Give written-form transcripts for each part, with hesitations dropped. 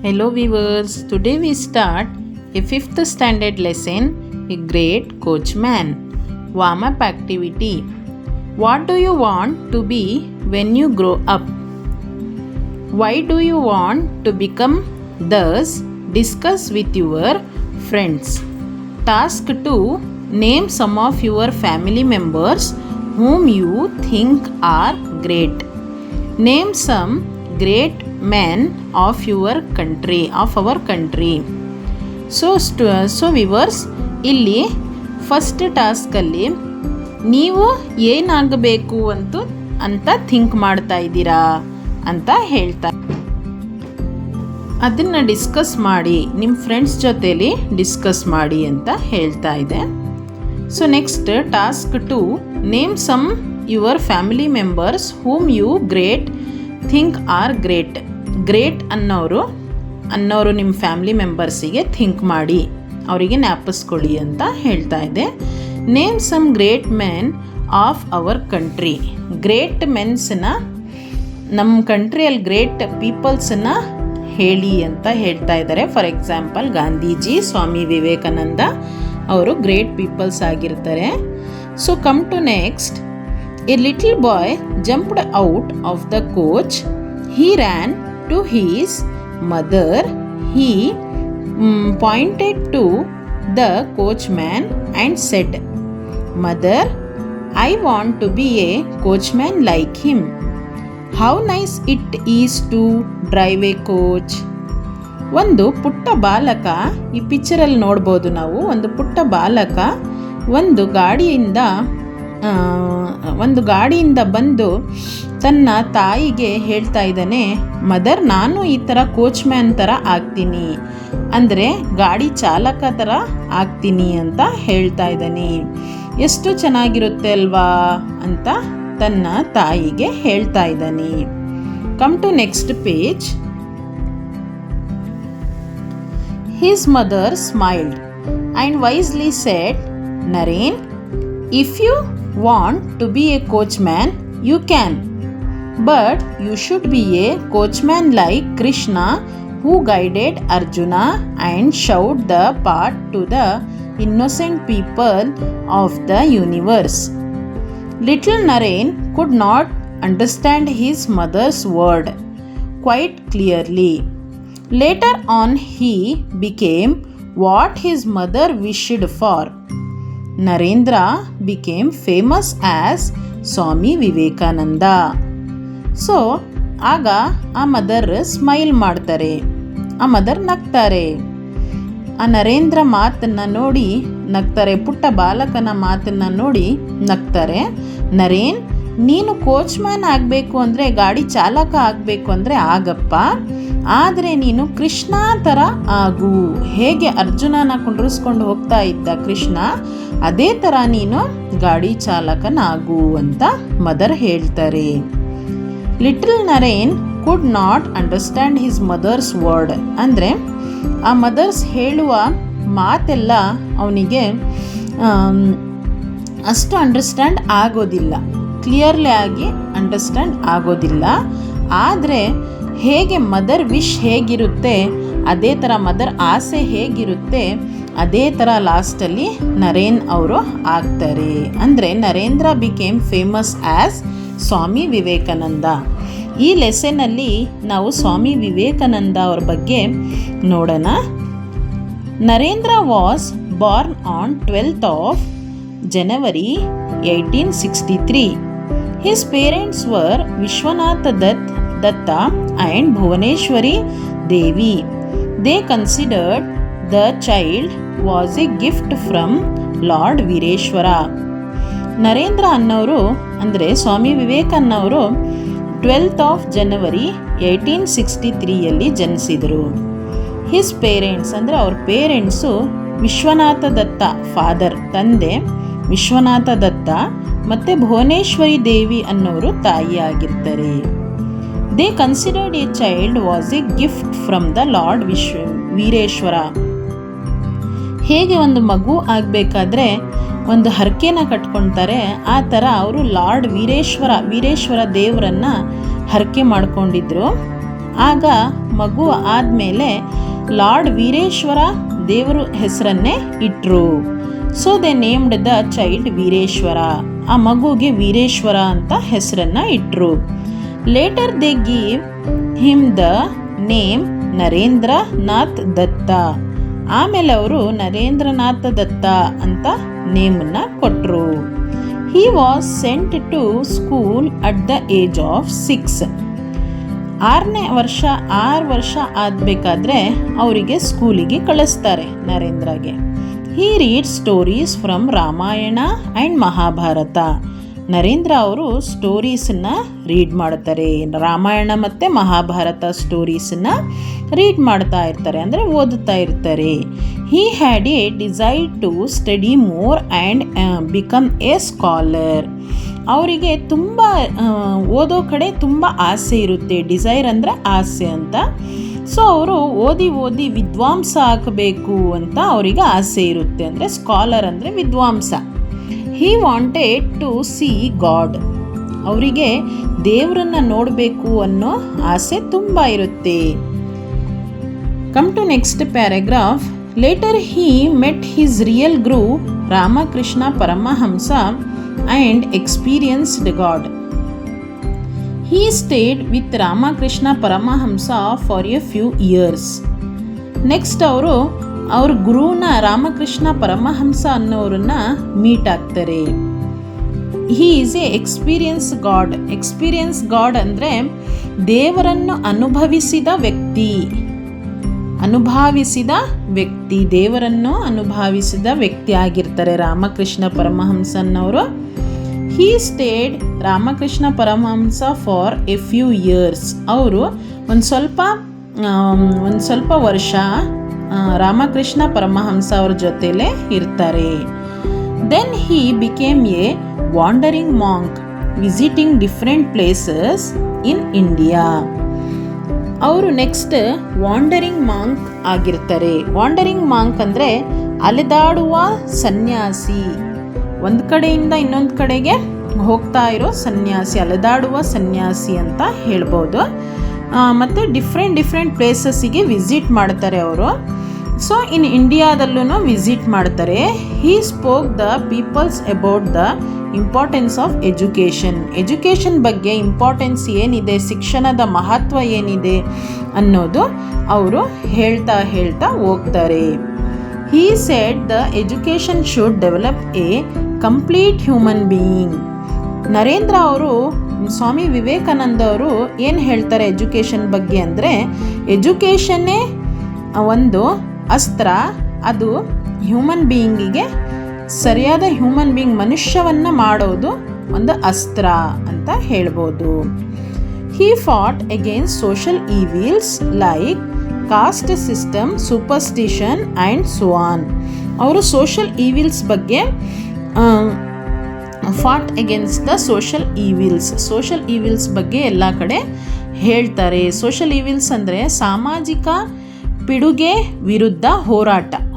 Hello viewers, today we start a 5th standard lesson, A Great Coachman. Warm-up activity. What do you want to be when you grow up? Why do you want to become? Thus, discuss with your friends. Task 2. Name some of your family members whom you think are great. Name some great men of your country, of our country. So viewers, ಇಲ್ಲಿ first ಟಾಸ್ಕಲ್ಲಿ ನೀವು ಏನಾಗಬೇಕು ಅಂತ think ಮಾಡ್ತಾ ಇದ್ದೀರಾ ಅಂತ ಹೇಳ್ತಾ ಅದನ್ನು discuss ಮಾಡಿ ನಿಮ್ಮ ಫ್ರೆಂಡ್ಸ್ ಜೊತೆಲಿ ಡಿಸ್ಕಸ್ ಮಾಡಿ ಅಂತ ಹೇಳ್ತಾ ಇದೆ. So next task 2, name some your family members whom you think are great ಅನ್ನೋರು ನಿಮ್ಮ ಫ್ಯಾಮಿಲಿ ಮೆಂಬರ್ಸಿಗೆ ಥಿಂಕ್ ಮಾಡಿ, ಅವರಿಗೆ ಜ್ಞಾಪಿಸ್ಕೊಳ್ಳಿ ಅಂತ ಹೇಳ್ತಾ ಇದೆ. Name some great men of our country. Great ಮೆನ್ಸ್ನ, ನಮ್ಮ ಕಂಟ್ರಿಯಲ್ಲಿ ಗ್ರೇಟ್ ಪೀಪಲ್ಸನ್ನ ಹೇಳಿ ಅಂತ ಹೇಳ್ತಾ ಇದ್ದಾರೆ. ಫಾರ್ ಎಕ್ಸಾಂಪಲ್ ಗಾಂಧೀಜಿ, ಸ್ವಾಮಿ ವಿವೇಕಾನಂದ ಅವರು ಗ್ರೇಟ್ ಪೀಪಲ್ಸ್ ಆಗಿರ್ತಾರೆ. So come to next. A little boy jumped out of the coach. He ran to his mother. He pointed to the coachman and said, "Mother, I want to be a coachman like him. How nice it is to drive a coach." ಒಂದು ಪುಟ್ಟ ಬಾಲಕ, ಈ ಪಿಕ್ಚರಲ್ಲಿ ನೋಡ್ಬೋದು ನಾವು, ಒಂದು ಪುಟ್ಟ ಬಾಲಕ ಒಂದು ಗಾಡಿಯಿಂದ ಬಂದು ತನ್ನ ತಾಯಿಗೆ ಹೇಳ್ತಾ ಇದ್ದಾನೆ, ಮದರ್ ನಾನು ಈ ಥರ ಕೋಚ್ಮ್ಯಾನ್ ಥರ ಆಗ್ತೀನಿ, ಅಂದರೆ ಗಾಡಿ ಚಾಲಕ ಥರ ಆಗ್ತೀನಿ ಅಂತ ಹೇಳ್ತಾ ಇದ್ದಾನೆ. ಎಷ್ಟು ಚೆನ್ನಾಗಿರುತ್ತೆ ಅಲ್ವಾ ಅಂತ ತನ್ನ ತಾಯಿಗೆ ಹೇಳ್ತಾ ಇದ್ದಾನೆ. Come to next page. His mother smiled and wisely said, Naren, if you want to be a coachman, you can. But you should be a coachman like Krishna, who guided Arjuna and showed the path to the innocent people of the universe. Little Naren could not understand his mother's word quite clearly. Later on, he became what his mother wished for. Narendra became famous as Swami Vivekananda. So ಆಗ ಆ mother smile ಮಾಡ್ತಾರೆ, ಆ mother ನಗ್ತಾರೆ, ಆ ನರೇಂದ್ರ ಮಾತನ್ನು ನೋಡಿ ನಗ್ತಾರೆ, ಪುಟ್ಟ ಬಾಲಕನ ಮಾತನ್ನು ನೋಡಿ ನಗ್ತಾರೆ. ನರೇನ್, ನೀನು ಕೋಚ್ಮ್ಯಾನ್ ಆಗಬೇಕು ಅಂದರೆ, ಗಾಡಿ ಚಾಲಕ ಆಗಬೇಕು ಅಂದರೆ ಆಗಪ್ಪ, ಆದರೆ ನೀನು ಕೃಷ್ಣ ಥರ ಆಗು. ಹೇಗೆ ಅರ್ಜುನನ ಕುಂಡ್ರಿಸ್ಕೊಂಡು ಹೋಗ್ತಾ ಇದ್ದ ಕೃಷ್ಣ, ಅದೇ ಥರ ನೀನು ಗಾಡಿ ಚಾಲಕನಾಗು ಅಂತ ಮದರ್ ಹೇಳ್ತಾರೆ. Little Naren could not understand his mother's word, ಅಂದರೆ ಆ ಮದರ್ಸ್ ಹೇಳುವ ಮಾತೆಲ್ಲ ಅವನಿಗೆ ಅಷ್ಟು ಅಂಡರ್ಸ್ಟ್ಯಾಂಡ್ ಆಗೋದಿಲ್ಲ, ಕ್ಲಿಯರ್ಲಿ ಆಗಿ ಅಂಡರ್ಸ್ಟ್ಯಾಂಡ್ ಆಗೋದಿಲ್ಲ. ಆದರೆ ಹೇಗೆ ಮದರ್ ವಿಶ್ ಹೇಗಿರುತ್ತೆ, ಅದೇ ಥರ ಮದರ್ ಆಸೆ ಹೇಗಿರುತ್ತೆ, ಅದೇ ಥರ ಲಾಸ್ಟಲ್ಲಿ ನರೇನ್ ಅವರು ಆಗ್ತಾರೆ. ಅಂದರೆ Narendra became famous as Swami Vivekananda. ಈ ಲೆಸನಲ್ಲಿ ನಾವು ಸ್ವಾಮಿ ವಿವೇಕಾನಂದ ಅವ್ರ ಬಗ್ಗೆ ನೋಡೋಣ. Narendra was Born on 12th of January 1863. His parents were Vishwanath Datta and Bhuvaneshwari Devi. They considered the child was a gift from Lord Vireshwara. Narendra ಅನ್ನೋರು, ಅಂದರೆ ಸ್ವಾಮಿ ವಿವೇಕಾನಂದವರು 12th of January 1863ಯಲ್ಲಿ ಜನಿಸಿದರು. ಹಿಸ್ ಪೇರೆಂಟ್ಸ್, ಅಂದರೆ ಅವ್ರ ಪೇರೆಂಟ್ಸು ವಿಶ್ವನಾಥ ದತ್ತ, ಫಾದರ್ ತಂದೆ ವಿಶ್ವನಾಥ ದತ್ತ, ಮತ್ತು ಭುವನೇಶ್ವರಿ ದೇವಿ ಅನ್ನೋರು ತಾಯಿ ಆಗಿರ್ತಾರೆ. They considered a child was a gift from the lord Veereshwara. ಹೇಗೆ ಒಂದು ಮಗು ಆಗಬೇಕಾದ್ರೆ ಒಂದು ಹರಕೆನ ಕಟ್ಕೊಳ್ತಾರೆ, ಆ ಥರ ಅವರು ಲಾರ್ಡ್ ವೀರೇಶ್ವರ ದೇವರನ್ನು ಹರಕೆ ಮಾಡ್ಕೊಂಡಿದ್ರು. ಆಗ ಮಗು ಆದಮೇಲೆ ಲಾರ್ಡ್ ವೀರೇಶ್ವರ ದೇವರು ಹೆಸರನ್ನೇ ಇಟ್ಟರು. So they named the child Veereshwara. ಆ ಮಗುಗೆ ವೀರೇಶ್ವರ ಅಂತ ಹೆಸರನ್ನು ಇಟ್ಟರು. Later they give him the name Narendranath Datta. ಆಮೇಲೆ ಅವರು ನರೇಂದ್ರನಾಥ ದತ್ತ ಅಂತ ನೇಮನ್ನು ಕೊಟ್ಟರು. He was sent to school at the age of 6. 6 ವರ್ಷ ಆಗಬೇಕಾದ್ರೆ ಅವರಿಗೆ ಸ್ಕೂಲಿಗೆ ಕಳಿಸ್ತಾರೆ ನರೇಂದ್ರಗೆ. He read stories from Ramayana and Mahabharata. Narendra ಅವರು ಸ್ಟೋರೀಸನ್ನು ರೀಡ್ ಮಾಡ್ತಾರೆ. ರಾಮಾಯಣ ಮತ್ತು ಮಹಾಭಾರತ ಸ್ಟೋರೀಸನ್ನು ರೀಡ್ ಮಾಡ್ತಾ ಇರ್ತಾರೆ, ಅಂದರೆ ಓದುತ್ತಾ ಇರ್ತಾರೆ. He had a desire to study more and become a scholar. ಅವರಿಗೆ ತುಂಬ ಓದೋ ಕಡೆ ತುಂಬ ಆಸೆ ಇರುತ್ತೆ. ಡಿಸೈರ್ ಅಂದರೆ ಆಸೆ ಅಂತ. ಸೊ ಅವರು ಓದಿ ವಿದ್ವಾಂಸ ಆಗಬೇಕು ಅಂತ ಅವರಿಗೆ ಆಸೆ ಇರುತ್ತೆ, ಅಂದರೆ ಸ್ಕಾಲರ್ ಅಂದರೆ ವಿದ್ವಾಂಸ. He wanted to see God. ಅವರಿಗೆ ದೇವರನ್ನು ನೋಡಬೇಕು ಅನ್ನೋ ಆಸೆ ತುಂಬ ಇರುತ್ತೆ. Come to next paragraph. Later he met his real guru Ramakrishna Paramahamsa and experienced God. He stayed with Ramakrishna Paramahamsa for a few years. Next ಅವ್ರ ಗುರುನ ರಾಮಕೃಷ್ಣ ಪರಮಹಂಸ ಅನ್ನೋರನ್ನ ಮೀಟ್ ಆಗ್ತಾರೆ. He is a experience God ಅಂದರೆ ದೇವರನ್ನು ಅನುಭವಿಸಿದ ದೇವರನ್ನು ಅನುಭವಿಸಿದ ವ್ಯಕ್ತಿ ಆಗಿರ್ತಾರೆ ರಾಮಕೃಷ್ಣ ಪರಮಹಂಸನವರು. He stayed Ramakrishna Paramahamsa for a few years. ಅವರು ಒಂದು ಸ್ವಲ್ಪ ವರ್ಷ ರಾಮಕೃಷ್ಣ ಪರಮಹಂಸ ಅವ್ರ ಜೊತೆಲೇ ಇರ್ತಾರೆ. Then he became a wandering monk visiting different places in India. ಅವರು ನೆಕ್ಸ್ಟ್ ವಾಂಡರಿಂಗ್ ಮಾಂಕ್ ಆಗಿರ್ತಾರೆ. ವಾಂಡರಿಂಗ್ ಮಾಂಕ್ ಅಂದರೆ ಅಲೆದಾಡುವ ಸನ್ಯಾಸಿ, ಒಂದು ಕಡೆಯಿಂದ ಇನ್ನೊಂದು ಕಡೆಗೆ ಹೋಗ್ತಾ ಇರೋ ಸನ್ಯಾಸಿ, ಅಲೆದಾಡುವ ಸನ್ಯಾಸಿ ಅಂತ ಹೇಳ್ಬೋದು. ಮತ್ತು ಡಿಫ್ರೆಂಟ್ ಪ್ಲೇಸಸ್ಸಿಗೆ ವಿಸಿಟ್ ಮಾಡ್ತಾರೆ ಅವರು. ಸೊ ಇನ್ ಇಂಡಿಯಾದಲ್ಲೂ ವಿಸಿಟ್ ಮಾಡ್ತಾರೆ. He spoke the peoples about the importance of education ಬಗ್ಗೆ ಇಂಪಾರ್ಟೆನ್ಸ್ ಏನಿದೆ, ಶಿಕ್ಷಣದ ಮಹತ್ವ ಏನಿದೆ ಅನ್ನೋದು ಅವರು ಹೇಳ್ತಾ ಹೋಗ್ತಾರೆ. He said the education should develop a complete human being. Narendra ಅವರು, ಸ್ವಾಮಿ ವಿವೇಕಾನಂದ ಅವರು ಏನು ಹೇಳ್ತಾರೆ ಎಜುಕೇಷನ್ ಬಗ್ಗೆ ಅಂದರೆ, ಎಜುಕೇಷನ್ನೇ ಒಂದು ಅಸ್ತ್ರ, ಅದು ಹ್ಯೂಮನ್ ಬೀಯಿಂಗಿಗೆ ಸರಿಯಾದ ಹ್ಯೂಮನ್ ಬೀಯಿಂಗ್ ಮನುಷ್ಯವನ್ನು ಮಾಡೋದು ಒಂದು ಅಸ್ತ್ರ ಅಂತ ಹೇಳ್ಬೋದು. He fought against social evils like caste system, superstition and so on. ಅವರು ಸೋಷಲ್ ಈವಿಲ್ಸ್ ಬಗ್ಗೆ fought against the social evils ಬಗ್ಗೆ ಎಲ್ಲ ಕಡೆ ಹೇಳ್ತಾರೆ. ಸೋಷಲ್ ಈವಿಲ್ಸ್ ಅಂದರೆ ಸಾಮಾಜಿಕ ಪಿಡುಗೆ ವಿರುದ್ಧ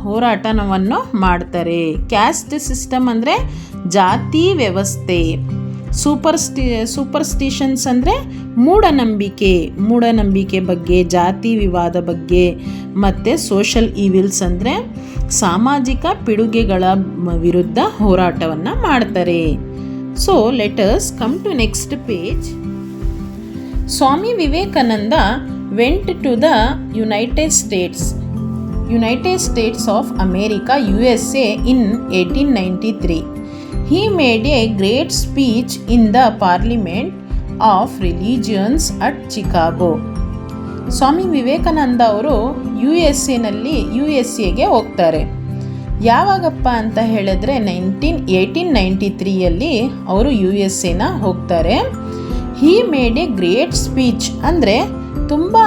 ಹೋರಾಟವನ್ನು ಮಾಡ್ತಾರೆ. ಕ್ಯಾಸ್ಟ್ ಸಿಸ್ಟಮ್ ಅಂದರೆ ಜಾತಿ ವ್ಯವಸ್ಥೆ. ಸೂಪರ್ಸ್ಟಿಷನ್ಸ್ ಅಂದರೆ ಮೂಢನಂಬಿಕೆ ಬಗ್ಗೆ, ಜಾತಿ ವಿವಾದ ಬಗ್ಗೆ. ಮತ್ತು ಸೋಷಲ್ ಈವಿಲ್ಸ್ ಅಂದರೆ ಸಾಮಾಜಿಕ ಪಿಡುಗೆಗಳ ವಿರುದ್ಧ ಹೋರಾಟವನ್ನು ಮಾಡ್ತಾರೆ. So let us come to next page. Swami Vivekananda went to the United States of America USA in 1893. He made a great speech in the Parliament of Religions at Chicago. ಸ್ವಾಮಿ ವಿವೇಕಾನಂದ ಅವರು ಯು ಎಸ್ ಎಗೆ ಹೋಗ್ತಾರೆ. ಯಾವಾಗಪ್ಪ ಅಂತ ಹೇಳಿದ್ರೆ 1893 ಅವರು ಯು ಎಸ್ ಎನ ಹೋಗ್ತಾರೆ. He made A great speech ಅಂದರೆ ತುಂಬ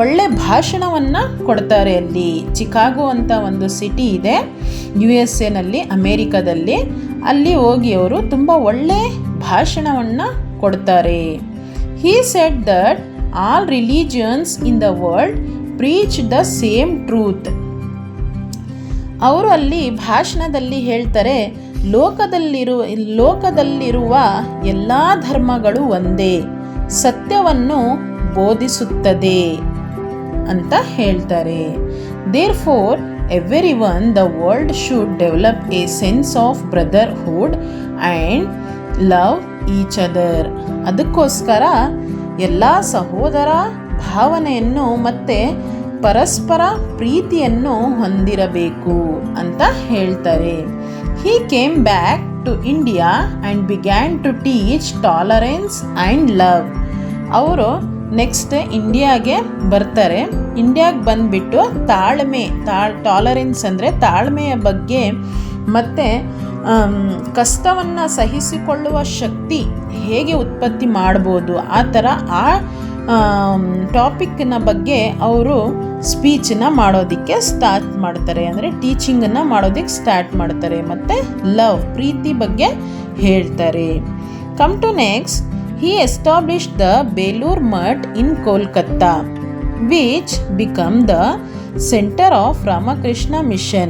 ಒಳ್ಳೆ ಭಾಷಣವನ್ನು ಕೊಡ್ತಾರೆ. ಅಲ್ಲಿ ಚಿಕಾಗೋ ಅಂತ ಒಂದು ಸಿಟಿ ಇದೆ ಯು ಎಸ್ ಎನಲ್ಲಿ, ಅಮೇರಿಕಾದಲ್ಲಿ. ಅಲ್ಲಿ ಹೋಗಿ ಅವರು ತುಂಬ ಒಳ್ಳೆ ಭಾಷಣವನ್ನು ಕೊಡ್ತಾರೆ. He said that all religions in the world preach the same truth. ಅವರು ಅಲ್ಲಿ ಭಾಷಣದಲ್ಲಿ ಹೇಳ್ತಾರೆ, ಲೋಕದಲ್ಲಿರುವ ಎಲ್ಲ ಧರ್ಮಗಳು ಒಂದೇ, ಸತ್ಯವನ್ನು ಬೋಧಿಸುತ್ತದೆ ಅಂತ ಹೇಳ್ತಾರೆ. Therefore, everyone, the world should develop a sense of brotherhood and love each other. ಅದಕ್ಕೋಸ್ಕರ ಎಲ್ಲ ಸಹೋದರ ಭಾವನೆಯನ್ನು ಮತ್ತು ಪರಸ್ಪರ ಪ್ರೀತಿಯನ್ನು ಹೊಂದಿರಬೇಕು ಅಂತ ಹೇಳ್ತಾರೆ. He came back to India and began to teach tolerance and love. ಅವರು ನೆಕ್ಸ್ಟ್ ಇಂಡಿಯಾಗೆ ಬರ್ತಾರೆ. ಇಂಡಿಯಾಗೆ ಬಂದುಬಿಟ್ಟು ಟಾಲರೆನ್ಸ್ ಅಂದರೆ ತಾಳ್ಮೆಯ ಬಗ್ಗೆ ಮತ್ತು ಕಷ್ಟವನ್ನು ಸಹಿಸಿಕೊಳ್ಳುವ ಶಕ್ತಿ ಹೇಗೆ ಉತ್ಪತ್ತಿ ಮಾಡ್ಬೋದು ಆ ಥರ ಆ ಟಾಪಿಕ್ನ ಬಗ್ಗೆ ಅವರು ಸ್ಪೀಚನ್ನ ಮಾಡೋದಕ್ಕೆ ಸ್ಟಾರ್ಟ್ ಮಾಡ್ತಾರೆ, ಅಂದರೆ ಟೀಚಿಂಗನ್ನು ಮಾಡೋದಕ್ಕೆ ಸ್ಟಾರ್ಟ್ ಮಾಡ್ತಾರೆ. ಮತ್ತು ಲವ್ ಪ್ರೀತಿ ಬಗ್ಗೆ ಹೇಳ್ತಾರೆ. Come to next, he established the Belur Mutt in Kolkata, which became the center of Ramakrishna Mission.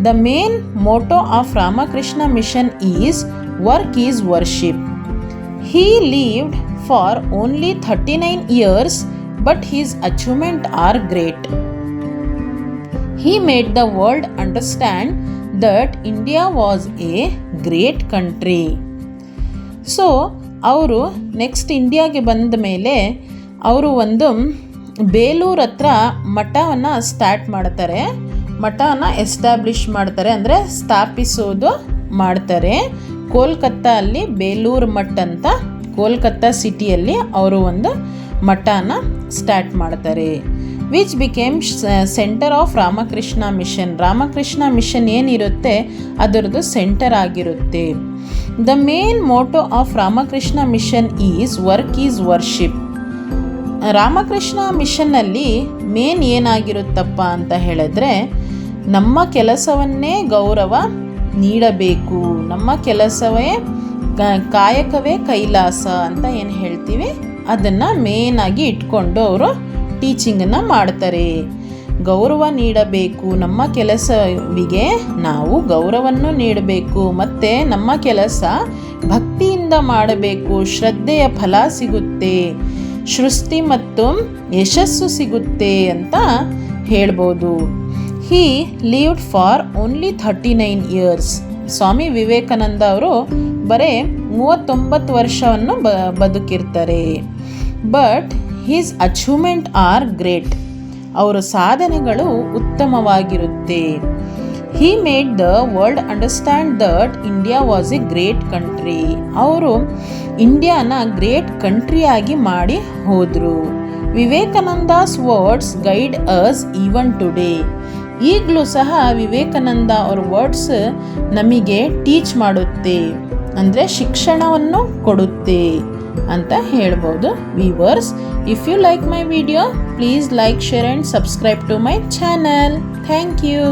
The main motto of Ramakrishna Mission is "Work is Worship." He lived for only 39 years, but his achievements are great. He made the world understand that India was a great country. So, ಅವರು next ಇಂಡಿಯಾಗೆ ಬಂದ ಮೇಲೆ ಅವರು ಒಂದು ಬೇಲೂರು ಹತ್ರ ಮಠವನ್ನು start ಮಾಡ್ತಾರೆ, ಮಠವನ್ನು establish ಮಾಡ್ತಾರೆ, ಅಂದರೆ ಸ್ಥಾಪಿಸೋದು ಮಾಡ್ತಾರೆ. ಕೋಲ್ಕತ್ತಾ ಅಲ್ಲಿ ಬೇಲೂರು ಮಠ ಅಂತ ಕೋಲ್ಕತ್ತಾ ಸಿಟಿಯಲ್ಲಿ ಅವರು ಒಂದು ಮಠನ ಸ್ಟಾರ್ಟ್ ಮಾಡ್ತಾರೆ. Which became centre of Ramakrishna Mission. Ramakrishna Mission ಏನಿರುತ್ತೆ ಅದರದ್ದು ಸೆಂಟರ್ ಆಗಿರುತ್ತೆ. The main motto of Ramakrishna Mission is work is worship. Ramakrishna ಮಿಷನ್ನಲ್ಲಿ ಮೇನ್ ಏನಾಗಿರುತ್ತಪ್ಪ ಅಂತ ಹೇಳಿದ್ರೆ, ನಮ್ಮ ಕೆಲಸವನ್ನೇ ಗೌರವ ನೀಡಬೇಕು, ನಮ್ಮ ಕೆಲಸವೇ ಕಾಯಕವೇ ಕೈಲಾಸ ಅಂತ ಏನು ಹೇಳ್ತೀವಿ ಅದನ್ನು ಮೇನಾಗಿ ಇಟ್ಕೊಂಡು ಅವರು ಟೀಚಿಂಗನ್ನು ಮಾಡ್ತಾರೆ. ಗೌರವ ನೀಡಬೇಕು, ನಮ್ಮ ಕೆಲಸವಿಗೆ ನಾವು ಗೌರವವನ್ನು ನೀಡಬೇಕು, ಮತ್ತು ನಮ್ಮ ಕೆಲಸ ಭಕ್ತಿಯಿಂದ ಮಾಡಬೇಕು, ಶ್ರದ್ಧೆಯ ಫಲ ಸಿಗುತ್ತೆ, ಸೃಷ್ಟಿ ಮತ್ತು ಯಶಸ್ಸು ಸಿಗುತ್ತೆ ಅಂತ ಹೇಳ್ಬೋದು. He lived for only 39 years. Swami Vivekananda ಅವರು ಬರೀ 39 ವರ್ಷವನ್ನು ಬದುಕಿರ್ತಾರೆ. But his achievement are great. ಅವರ ಸಾಧನೆಗಳು ಉತ್ತಮವಾಗಿರುತ್ತೆ. He made the world understand that India was a great country. ಅವರು ಇಂಡಿಯಾನ ಗ್ರೇಟ್ ಕಂಟ್ರಿಯಾಗಿ ಮಾಡಿ ಹೋದರು. Vivekananda's words guide us even today. ಈಗಲೂ ಸಹ ವಿವೇಕಾನಂದ ಅವ್ರ ವರ್ಡ್ಸ್ ನಮಗೆ ಟೀಚ್ ಮಾಡುತ್ತೆ, ಅಂದರೆ ಶಿಕ್ಷಣವನ್ನು ಕೊಡುತ್ತೆ ಅಂತ ಹೇಳ್ಬೋದು. Viewers, if you like my video, please like, share and subscribe to my channel. Thank you.